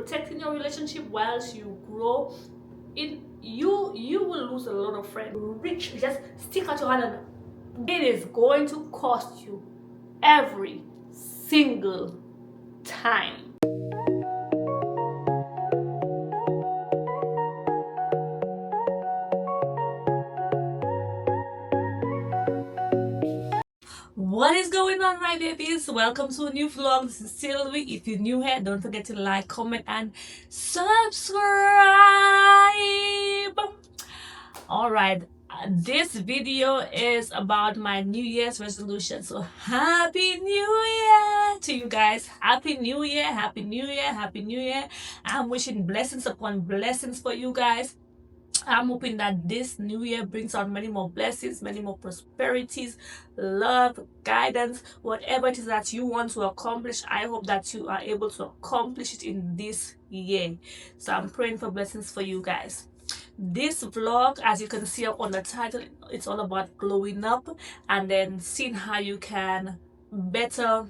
protecting your relationship whilst you grow. You will lose a lot of friends. Rich, just stick out your hand and it is going to cost you every single time. What is going on, my babies? Welcome to a new vlog. This is Sylvie. If you're new here, don't forget to like, comment, and subscribe. Alright, this video is about my New Year's resolution. So happy New Year to you guys. Happy New Year, happy New Year, happy New Year. I'm wishing blessings upon blessings for you guys. I'm hoping that this new year brings out many more blessings, many more prosperities, love, guidance, whatever it is that you want to accomplish. I hope that you are able to accomplish it in this year. So I'm praying for blessings for you guys. This vlog, as you can see up on the title, it's all about glowing up and then seeing how you can better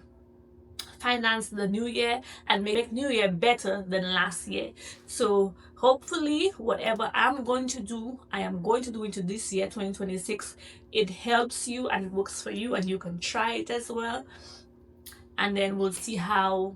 finance the new year and make new year better than last year. So hopefully whatever I'm going to do, I am going to do into this year 2026. It helps you and it works for you and you can try it as well, and then we'll see how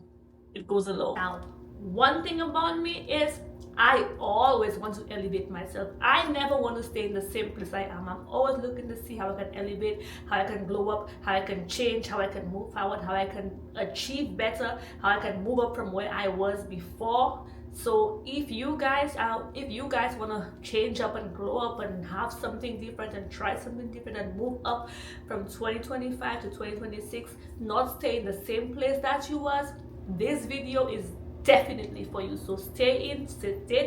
it goes along. Now, one thing about me is I always want to elevate myself. I never want to stay in the same place I am. I'm always looking to see how I can elevate, how I can glow up, how I can change, how I can move forward, how I can achieve better, how I can move up from where I was before. So if you guys want to change up and grow up and have something different and try something different and move up from 2025 to 2026, not stay in the same place that you was, this video is definitely for you. So stay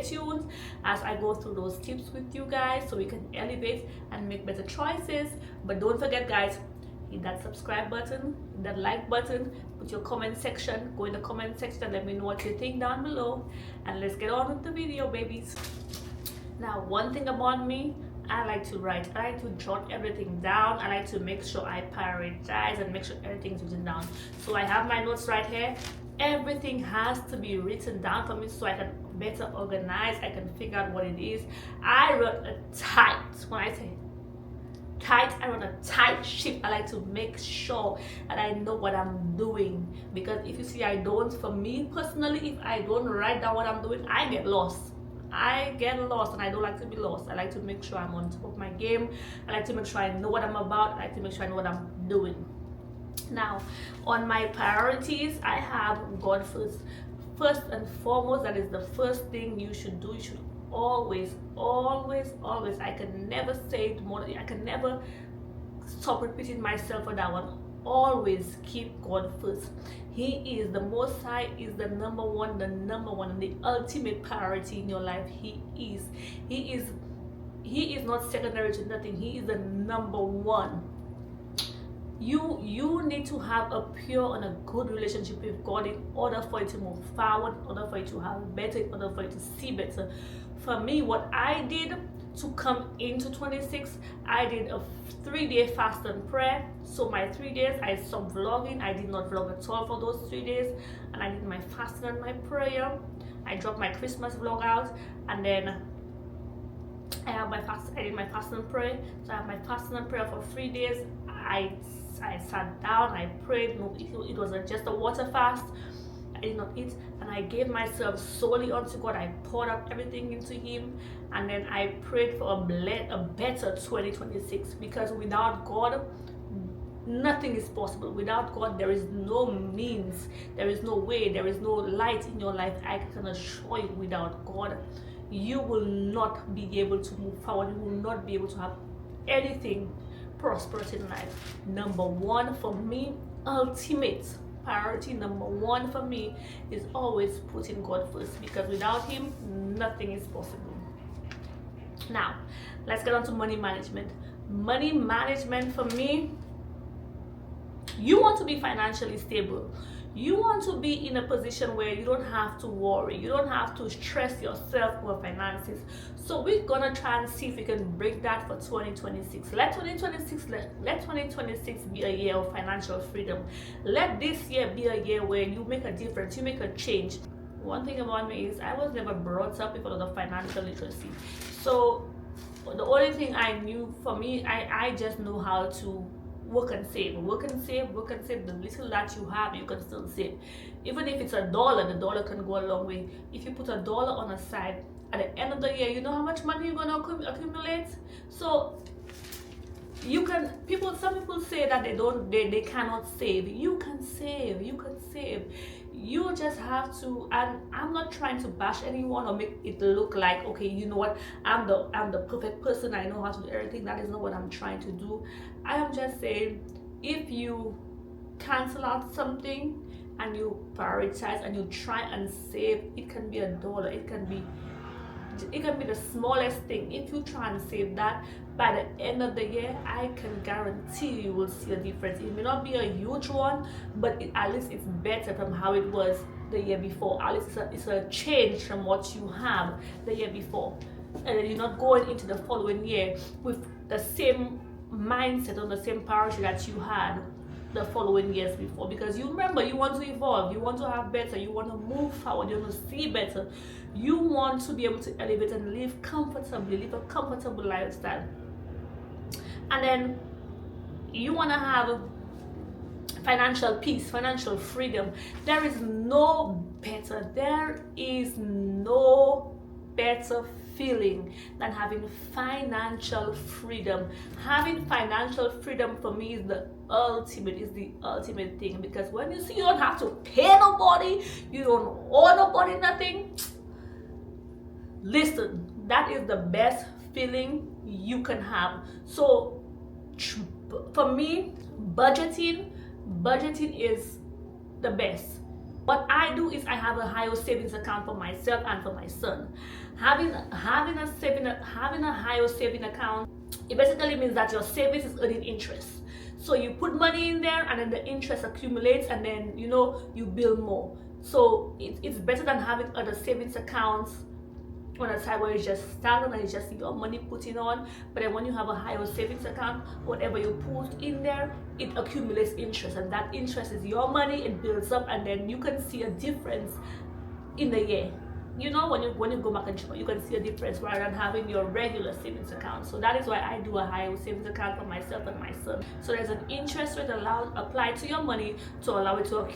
tuned as I go through those tips with you guys so we can elevate and make better choices. But don't forget, guys, hit that subscribe button, hit that like button, put your comment section, go in the comment section and let me know what you think down below, and let's get on with the video, babies. Now, one thing about me, I like to write. I like to jot everything down. I like to make sure I prioritize and make sure everything's written down. So I have my notes right here. Everything has to be written down for me so I can better organize. I can figure out what it is. I run a tight, when I say tight, I run a tight ship. I like to make sure that I know what I'm doing, because if you see I don't, for me personally, if I don't write down what I'm doing, I get lost. I get lost and I don't like to be lost. I like to make sure I'm on top of my game. I like to make sure I know what I'm about. I like to make sure I know what I'm doing. Now, on my priorities, I have God first. First and foremost, that is the first thing you should do. You should always, I can never say it more, I can never stop repeating myself for that one. Always keep God first. He is the Most High, is the number one, and the ultimate priority in your life. He is not secondary to nothing. He is the number one. You need to have a pure and a good relationship with God in order for you to move forward, in order for you to have better, in order for you to see better. For me, what I did to come into 26, I did a 3-day fast and prayer. So my 3 days, I stopped vlogging. I did not vlog at all for those 3 days, and I did my fasting and my prayer. I dropped my Christmas vlog out, and then I did my fasting and prayer. So I have my fasting and prayer for 3 days. I sat down, I prayed. No, it wasn't just a water fast. I did not eat, and I gave myself solely unto God. I poured out everything into Him, and then I prayed for a better 2026, because without God, nothing is possible. Without God, there is no means, there is no way, there is no light in your life. I can assure you, without God, you will not be able to move forward. You will not be able to have anything prosperous in life. Number one for me, ultimate priority number one for me, is always putting God first, because without Him, nothing is possible. Now, let's get on to money management. Money management for me, you want to be financially stable. You want to be in a position where you don't have to worry, you don't have to stress yourself over finances. So we're gonna try and see if we can break that for 2026. Let 2026 be a year of financial freedom. Let this year be a year where you make a difference, you make a change. one thing about me is I was never brought up with a lot of financial literacy. So the only thing I knew, for me, I just know how to work and save, work and save, work and save. The little that you have, you can still save. Even if it's $1, the dollar can go a long way. If you put $1 on a side, at the end of the year, you know how much money you're gonna accumulate. So you can, some people say that they cannot save. You can save, you can save. You just have to, and I'm not trying to bash anyone or make it look like, okay, you know what, I'm the perfect person, I know how to do everything. That is not what I'm trying to do. I am just saying, if you cancel out something and you prioritize and you try and save, it can be $1, it can be the smallest thing. If you try and save that, by the end of the year, I can guarantee you will see a difference. It may not be a huge one, but at least it's better from how it was the year before. At least it's a change from what you have the year before, and then you're not going into the following year with the same mindset or the same priority that you had the following years before. Because you remember, you want to evolve, you want to have better, you want to move forward, you want to see better, you want to be able to elevate and live comfortably, live a comfortable lifestyle. And then you want to have financial peace, financial freedom. There is no better feeling than having financial freedom. Having financial freedom for me is the ultimate thing, because when you see you don't have to pay nobody, you don't owe nobody nothing, listen, that is the best feeling you can have. So for me, budgeting is the best. What I do is I have a higher savings account for myself and for my son. Having a higher saving account, it basically means that your savings is earning interest. So you put money in there, and then the interest accumulates, and then you build more. So it's better than having other savings accounts on a side where it's just stagnant and it's just your money putting on. But then when you have a higher savings account, whatever you put in there, it accumulates interest, and that interest is your money. It builds up, and then you can see a difference in the year. When you go back and check, you can see a difference rather than having your regular savings account. So that is why I do a higher savings account for myself and my son. So there's an interest rate applied to your money to allow it to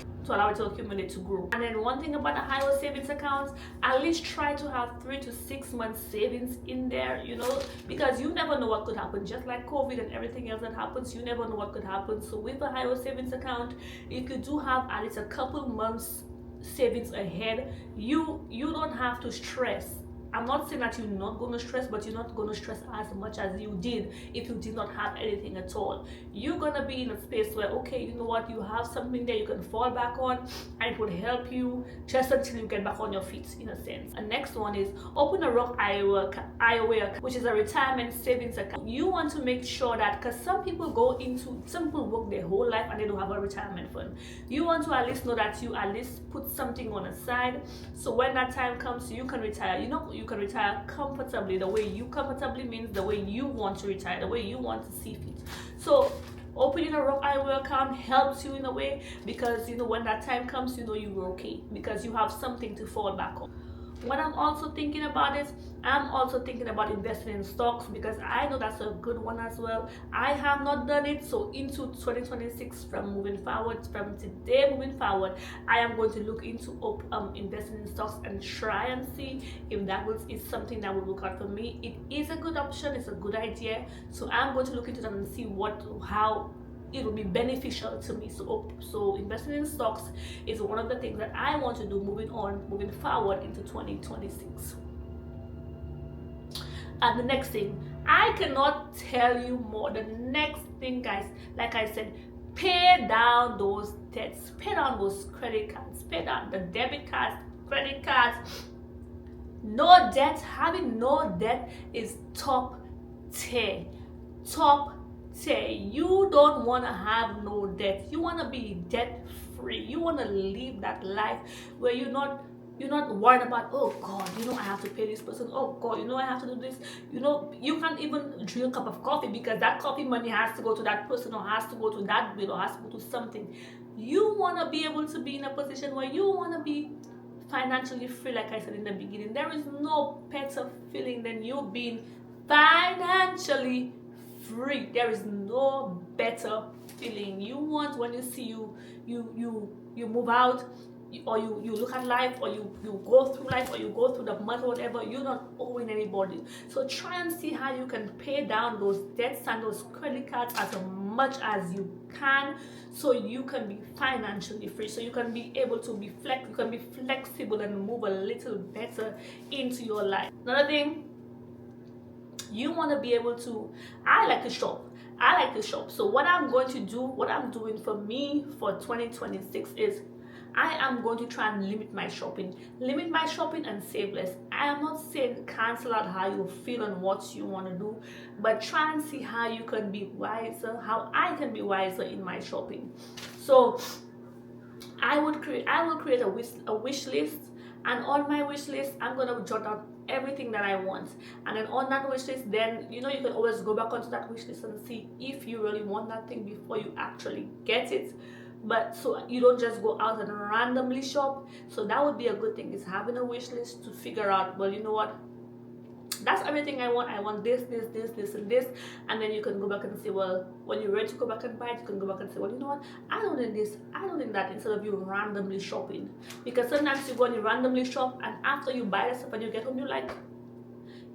accumulate, to grow. And then one thing about a higher savings account, at least try to have 3 to 6 months savings in there, because you never know what could happen. Just like COVID and everything else that happens, you never know what could happen. So with a higher savings account, if you do have at least a couple months savings ahead, you don't have to stress. I'm not saying that you're not going to stress, but you're not going to stress as much as you did if you did not have anything at all. You're going to be in a space where, okay, you know what, you have something there you can fall back on, and it would help you just until you get back on your feet, in a sense. And next one is open a Roth IRA account, which is a retirement savings account. You want to make sure that, because some people work their whole life and they don't have a retirement fund. You want to at least know that you at least put something on the side, so when that time comes, you can retire. You can retire comfortably. The way you comfortably means the way you want to retire, the way you want to see fit. So opening a Roth IRA account helps you in a way, because when that time comes, you're okay, because you have something to fall back on. When I'm also thinking about it, I'm also thinking about investing in stocks, because I know that's a good one as well. I have not done it, so into 2026, from today moving forward, I am going to look into investing in stocks and try and see if that is something that will work out for me. It is a good option, it's a good idea, so I'm going to look into that and see how it will be beneficial to me. So investing in stocks is one of the things that I want to do moving forward into 2026. And the next thing, I cannot tell you more. The next thing, guys, like I said, pay down those debts, pay down those credit cards, pay down the debit cards, credit cards. No debt, having no debt is top tier. You don't want to have no debt. You want to be debt free. You want to live that life where you're not worried about, oh God, I have to pay this person, oh God, I have to do this. You can't even drink a cup of coffee because that coffee money has to go to that person, or has to go to that bill, or has to go to something. You want to be able to be in a position where you want to be financially free. Like I said in the beginning, there is no better feeling than you being financially free. There is no better feeling. You want when you see you move out, or you look at life, or you go through life, or you go through the month or whatever, you're not owing anybody. So try and see how you can pay down those debts and those credit cards as much as you can, so you can be financially free, so you can be able to be flexible and move a little better into your life. Another thing, you want to be able to, I like to shop. So what I'm doing for me for 2026 is I am going to try and limit my shopping and save less. I am not saying cancel out how you feel and what you want to do, but try and see how you can be wiser, how I can be wiser in my shopping. So I will create a wish list, and on my wish list I'm gonna jot down everything that I want, and then on that wish list, then you can always go back onto that wish list and see if you really want that thing before you actually get it. But so you don't just go out and randomly shop. So that would be a good thing, is having a wish list to figure out, well, you know what, that's everything I want this, and this, and then you can go back and say, well, when you're ready to go back and buy it, you can go back and say, well, you know what, I don't need this, I don't need that, instead of you randomly shopping. Because sometimes you go and you randomly shop, and after you buy the stuff and you get home, you're like,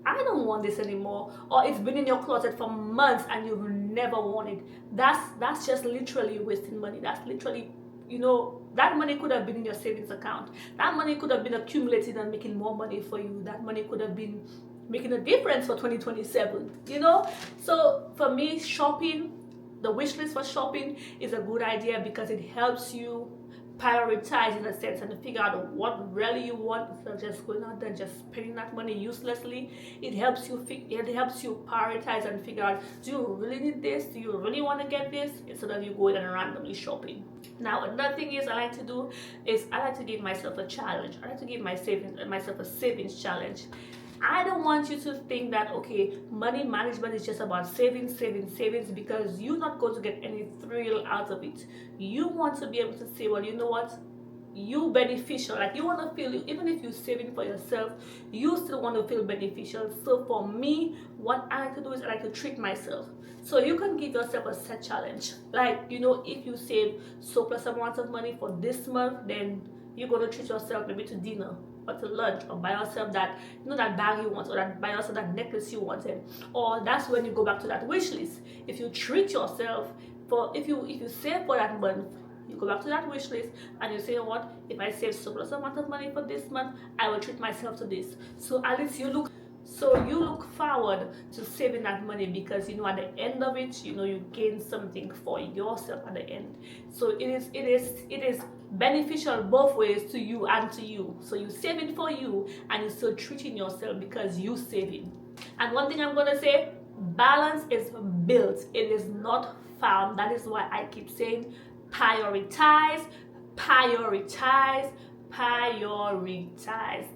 I don't want this anymore, or it's been in your closet for months and you've never worn it. That's just literally wasting money. That's literally, that money could have been in your savings account. That money could have been accumulated and making more money for you. That money could have been making a difference for 2027. So for me, shopping, the wish list for shopping is a good idea, because it helps you prioritize in a sense and figure out what really you want, instead of just going out there and just spending that money uselessly. It helps you prioritize and figure out, do you really need this? Do you really want to get this? Instead of you going and randomly shopping. Now another thing I like to give myself a challenge. I like to give myself a savings challenge. I don't want you to think that, okay, money management is just about savings, because you're not going to get any thrill out of it. You want to be able to say, well, you know what, you beneficial, like you want to feel, even if you're saving for yourself, you still want to feel beneficial. So for me, what I like to do is I like to treat myself. So you can give yourself a set challenge, like, if you save surplus amounts of money for this month, then you're going to treat yourself maybe to dinner or to lunch, or buy yourself that that bag you want, or buy yourself that necklace you wanted. Or that's when you go back to that wish list. If you treat yourself if you save for that month, you go back to that wish list and you say, you know what, if I save surplus amount of money for this month, I will treat myself to this. So at least you look forward to saving that money, because at the end of it, you gain something for yourself at the end. So it is beneficial both ways, to you and to you. So you saving for you, and you're still treating yourself because you saving. And one thing I'm gonna say, balance is built, it is not found. That is why I keep saying prioritize.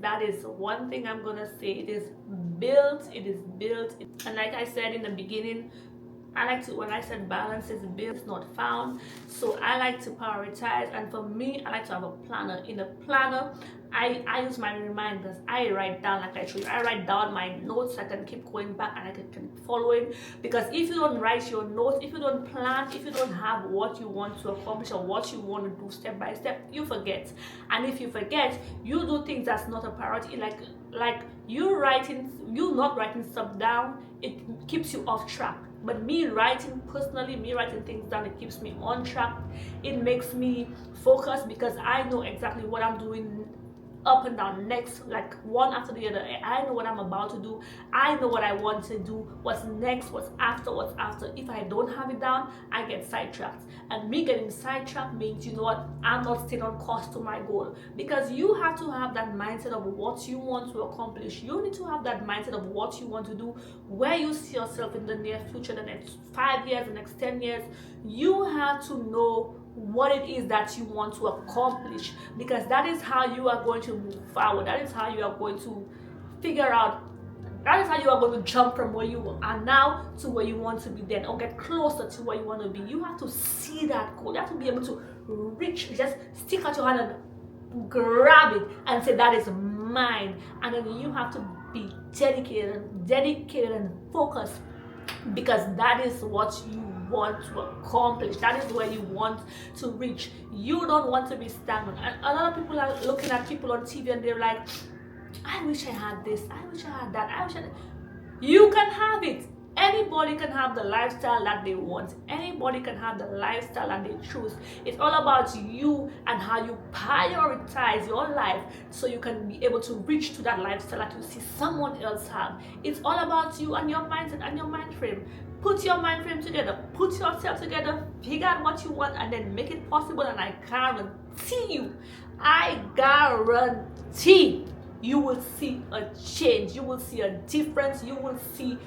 That is one thing I'm gonna say. It is built. And like I said in the beginning, when I said balance is built, it's not found. So I like to prioritize, and for me, I like to have a planner. In a planner, I use my reminders. I write down, like I showed you, I write down my notes. I can keep going back and I can keep following. Because if you don't write your notes, if you don't plan, if you don't have what you want to accomplish or what you want to do step by step, you forget. And if you forget, you do things that's not a priority. Like you not writing stuff down, it keeps you off track. But me writing things down, it keeps me on track. It makes me focus, because I know exactly what I'm doing up and down next, like one after the other. I know what I'm about to do. I know what I want to do, what's next, what's after. If I don't have it down, I get sidetracked. And me getting sidetracked means, I'm not staying on course to my goal. Because you have to have that mindset of what you want to accomplish. You need to have that mindset of what you want to do, where you see yourself in the near future, the next 5 years, the next 10 years. You have to know what it is that you want to accomplish, because that is how you are going to move forward. That is how you are going to figure out, that is how you are going to jump from where you are now to where you want to be then, or get closer to where you want to be. You have to see that goal. You have to be able to reach, just stick out your hand and grab it and say that is mine. And then you have to be dedicated and focused, because that is what you want to accomplish. That is where you want to reach. You don't want to be stagnant. And a lot of people are looking at people on TV and they're like, I wish I had this, I wish I had that, I wish I had. You can have it. Anybody can have the lifestyle that they want. Anybody can have the lifestyle that they choose. It's all about you and how you prioritize your life so you can be able to reach to that lifestyle that you see someone else have. It's all about you and your mindset and your mind frame. Put your mind frame together. Put yourself together. Figure out what you want and then make it possible. And I guarantee you will see a change. You will see a difference. You will see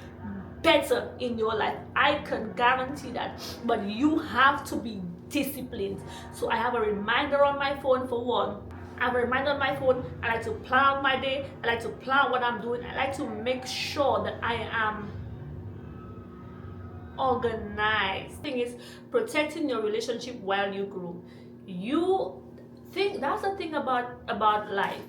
better in your life. I can guarantee that. But you have to be disciplined. So I have a reminder on my phone for one. I have a reminder on my phone. I like to plan my day. I like to plan what I'm doing. I like to make sure that I am organized. Thing is protecting your relationship while you grow. You think that's the thing about life.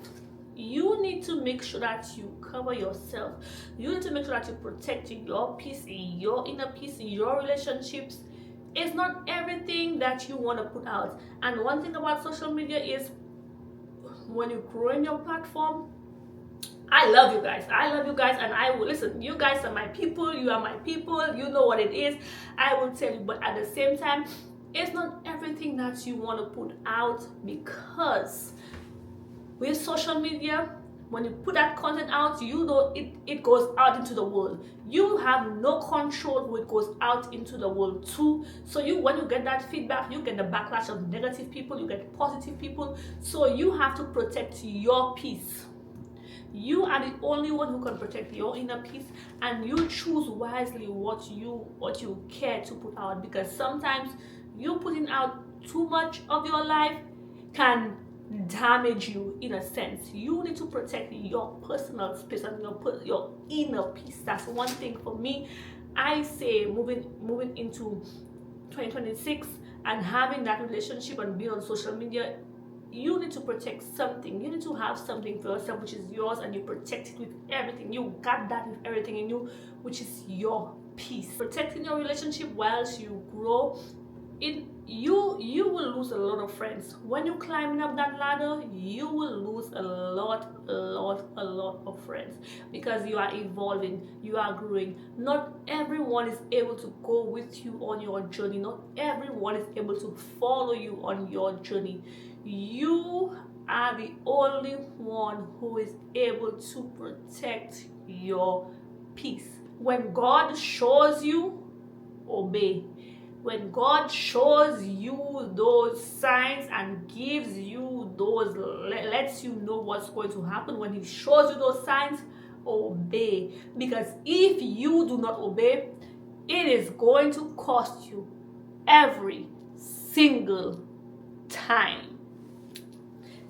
You need to make sure that you cover yourself. You need to make sure that you protect your peace, your inner peace, your relationships. It's not everything that you want to put out. And one thing about social media is when you grow in your platform, I love you guys. I love you guys, and I will listen. You guys are my people. You are my people. You know what it is. I will tell you, but at the same time, it's not everything that you want to put out, because with social media, when you put that content out, you know it goes out into the world. You have no control who it goes out into the world to. So when you get that feedback, you get the backlash of negative people, you get positive people. So you have to protect your peace. You are the only one who can protect your inner peace, and you choose wisely what you care to put out, because sometimes you putting out too much of your life can damage you in a sense. You need to protect your personal space and your inner peace. That's one thing for me. I say moving into 2026 and having that relationship and being on social media, you need to protect something. You need to have something for yourself which is yours, and you protect it with everything. You got that with everything in you, which is your peace. Protecting your relationship whilst you grow, you will lose a lot of friends. When you're climbing up that ladder, you will lose a lot of friends, because you are evolving, you are growing. Not everyone is able to go with you on your journey. Not everyone is able to follow you on your journey. You are the only one who is able to protect your peace. When God shows you, obey. When God shows you those signs and gives you those, lets you know what's going to happen, when He shows you those signs, obey. Because if you do not obey, it is going to cost you every single time.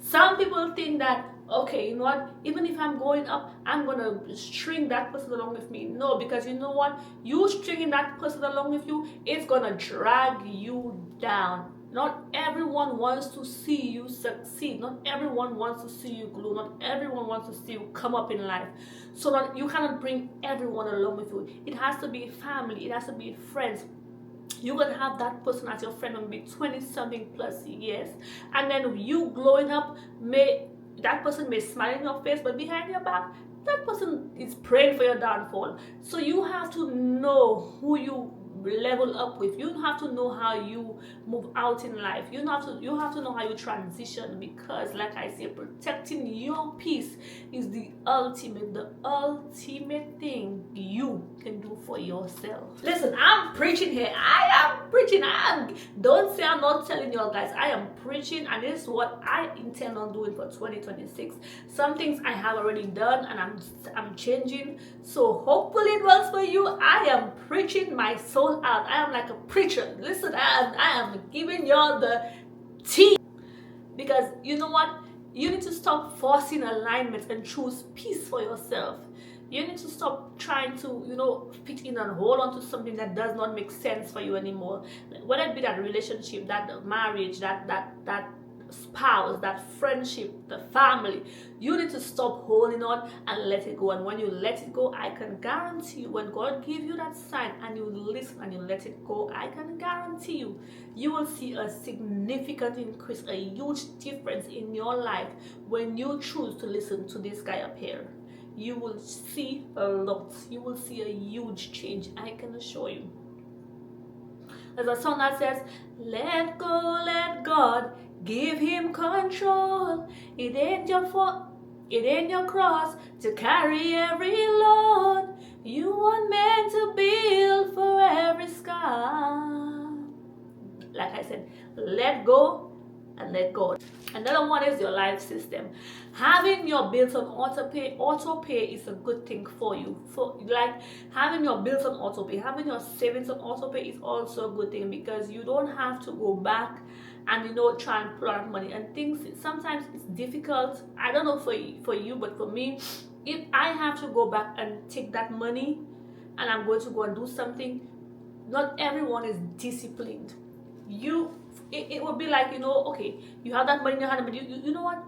Some people think that, okay, you know what, even if I'm going up, I'm going to string that person along with me. No, because you know what, you stringing that person along with you, it's going to drag you down. Not everyone wants to see you succeed. Not everyone wants to see you grow. Not everyone wants to see you come up in life. So that you cannot bring everyone along with you. It has to be family. It has to be friends. You're gonna have that person as your friend and be 20-something plus years, and then you growing up, that person may smile in your face, but behind your back, that person is praying for your downfall. So you have to know who you level up with. You have to know how you move out in life. You have to know how you transition, because like I say, protecting your peace is the ultimate thing you can do for yourself. Listen, I'm preaching here. I am preaching. Don't say I'm not telling you all, guys. I am preaching, and this is what I intend on doing for 2026. Some things I have already done, and I'm changing. So hopefully it works for you. I am preaching my soul out. I am like a preacher. Listen, I am giving y'all the tea, because you know what, you need to stop forcing alignment and choose peace for yourself. You need to stop trying to fit in and hold on to something that does not make sense for you anymore, whether it be that relationship, that marriage, that spouse, that friendship, the family. You need to stop holding on and let it go. And when you let it go, I can guarantee you, when God gives you that sign and you listen and you let it go, I can guarantee you, you will see a significant increase, a huge difference in your life when you choose to listen to this guy up here. You will see a lot. You will see a huge change, I can assure you. There's a song that says, let go, let God give him control. It ain't your fault, it ain't your cross to carry every load. You weren't meant to build for every scar. Like I said, let go and let God. Another one is your life system. Having your bills on autopay is a good thing for you. For like having your bills on autopay, having your savings on autopay is also a good thing, because you don't have to go back and try and pull out money and things. Sometimes it's difficult. I don't know for you, but for me, if I have to go back and take that money and I'm going to go and do something, not everyone is disciplined. It would be like, okay, you have that money in your hand, but you know what,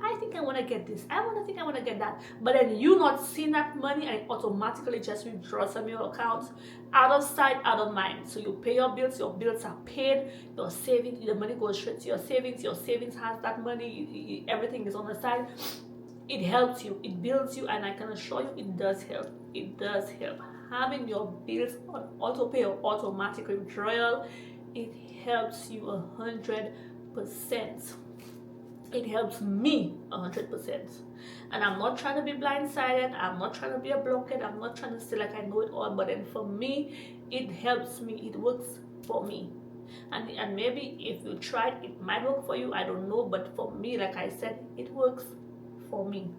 I think I want to get this, I want to get that, but then you not seeing that money and it automatically just withdraws from your account, out of sight, out of mind. So you pay your bills are paid, your savings, the money goes straight to your savings has that money, everything is on the side. It helps you, it builds you, and I can assure you it does help. Having your bills on autopay or automatic withdrawal, it helps you 100%. It helps me 100%. And I'm not trying to be blindsided, I'm not trying to be a blockhead, I'm not trying to say like I know it all, but then for me, it helps me, it works for me. And maybe if you try it, it might work for you, I don't know, but for me, like I said, it works for me.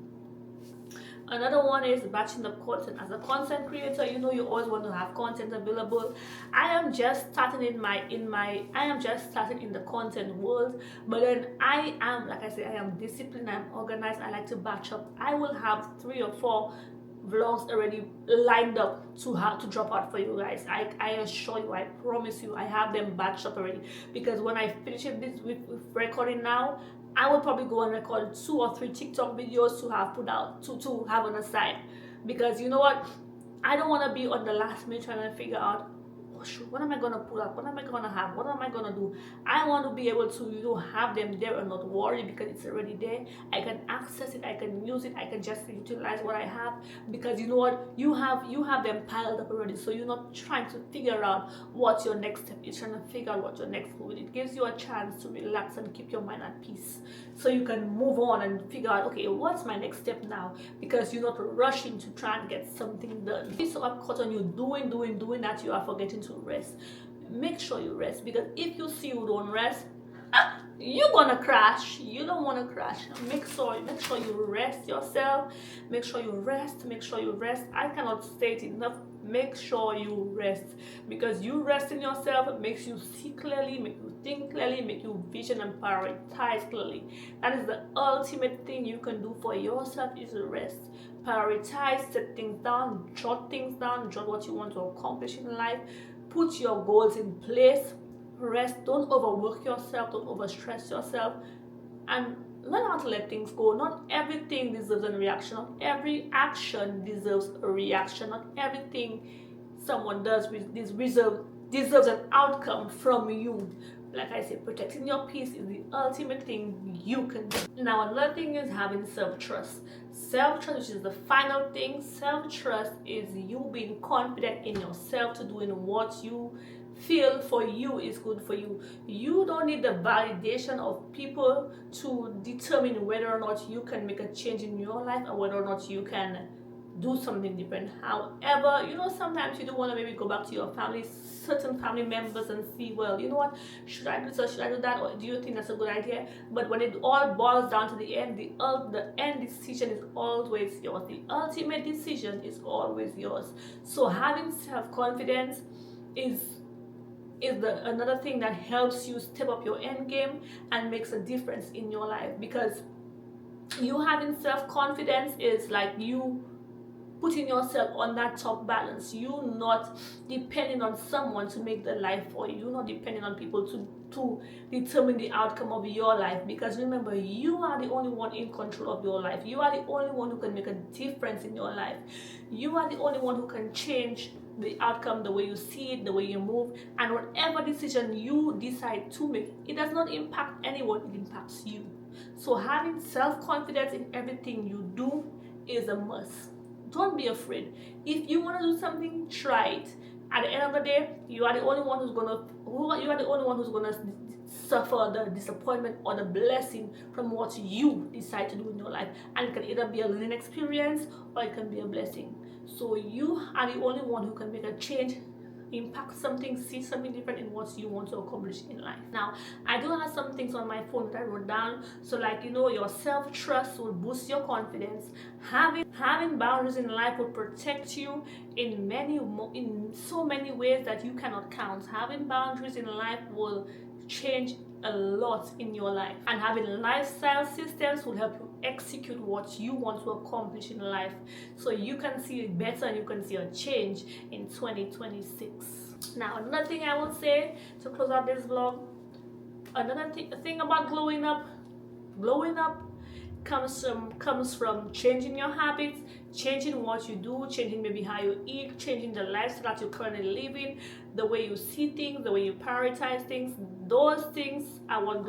Another one is batching the content. As a content creator, you always want to have content available. I am just starting in the content world, but then I am, like I said, I am disciplined, I'm organized, I like to batch up. I will have 3 or 4 vlogs already lined up to drop out for you guys. I assure you, I promise you, I have them batched up already, because when I finish this with recording now, I will probably go and record 2 or 3 TikTok videos to have put out, to have on the side, because you know what, I don't want to be on the last minute trying to figure out, oh shoot, what am I gonna put up, what am I gonna have, what am I gonna do. I want to be able to have them there and not worry, because it's already there. I can access it, I can use it, I can just utilize what I have, because you know what, you have them piled up already. So you're not trying to figure out what your next step is, trying to figure out what your next move is. It gives you a chance to relax and keep your mind at peace, so you can move on and figure out, okay, what's my next step now, because you're not rushing to try and get something done. If so I'm caught on you doing that, you are forgetting to rest. Make sure you rest, because if you see you don't rest, you're gonna crash. You don't want to crash. Make sure you rest yourself. Make sure you rest. I cannot say it enough. Make sure you rest, because you resting yourself makes you see clearly, make you think clearly, make you vision and prioritize clearly. That is the ultimate thing you can do for yourself, is rest. Prioritize, set things down, jot what you want to accomplish in life, put your goals in place. Rest. Don't overwork yourself, don't overstress yourself, and learn how to let things go. Not everything deserves a reaction. Not every action deserves a reaction. Not everything someone does deserves an outcome from you. Like I said, protecting your peace is the ultimate thing you can do. Now, another thing is having self-trust. Self-trust, which is the final thing. Self-trust is you being confident in yourself, to doing what you feel for you is good for you. You don't need the validation of people to determine whether or not you can make a change in your life, or whether or not you can do something different. However, sometimes you do want to maybe go back to your family, certain family members, and see, well, you know what, should I do this or should I do that, or do you think that's a good idea? But when it all boils down to the end, the end decision is always yours. The ultimate decision is always yours. So having self-confidence is another thing that helps you step up your end game and makes a difference in your life, because you having self-confidence is like you putting yourself on that top balance. You not depending on someone to make the life for you. You're not depending on people to determine the outcome of your life, because remember, you are the only one in control of your life. You are the only one who can make a difference in your life. You are the only one who can change the outcome, the way you see it, the way you move, and whatever decision you decide to make, it does not impact anyone, it impacts you. So having self-confidence in everything you do is a must. Don't be afraid. If you want to do something, try it. At the end of the day, you are the only one who's gonna suffer the disappointment or the blessing from what you decide to do in your life. And it can either be a learning experience or it can be a blessing. So you are the only one who can make a change, impact something, see something different in what you want to accomplish in life. Now, I do have some things on my phone that I wrote down. So like, your self-trust will boost your confidence. Having boundaries in life will protect you in so many ways that you cannot count. Having boundaries in life will change a lot in your life, and having lifestyle systems will help you execute what you want to accomplish in life, so you can see it better and you can see a change in 2026. Now, another thing I would say to close out this vlog, another thing about glowing up comes from changing your habits, changing what you do, changing maybe how you eat, changing the lifestyle that you're currently living, the way you see things, the way you prioritize things. Those things are what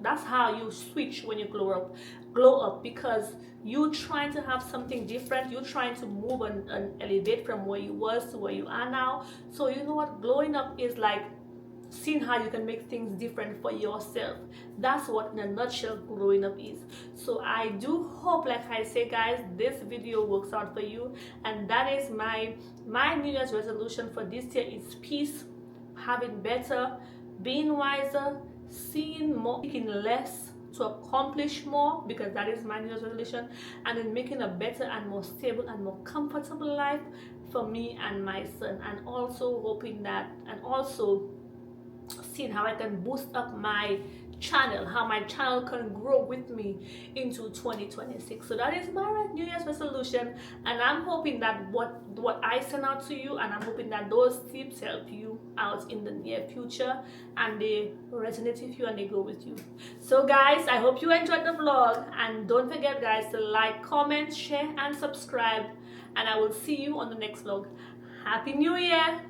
that's how you switch when you glow up, because you're trying to have something different. You're trying to move and elevate from where you was to where you are now. So you know what glowing up is like, seeing how you can make things different for yourself. That's what in a nutshell growing up is. So I do hope, like I say guys, this video works out for you, and that is my New Year's resolution for this year is peace, having better, being wiser, seeing more, thinking less to accomplish more, because that is my New Year's resolution, and then making a better and more stable and more comfortable life for me and my son, and also hoping that, and also seeing how I can boost up my channel, how my channel can grow with me into 2026. So that is my New Year's resolution, and I'm hoping that what I send out to you, and I'm hoping that those tips help you out in the near future, and they resonate with you and they go with you. So guys, I hope you enjoyed the vlog, and don't forget guys to like, comment, share and subscribe, and I will see you on the next vlog. Happy New Year!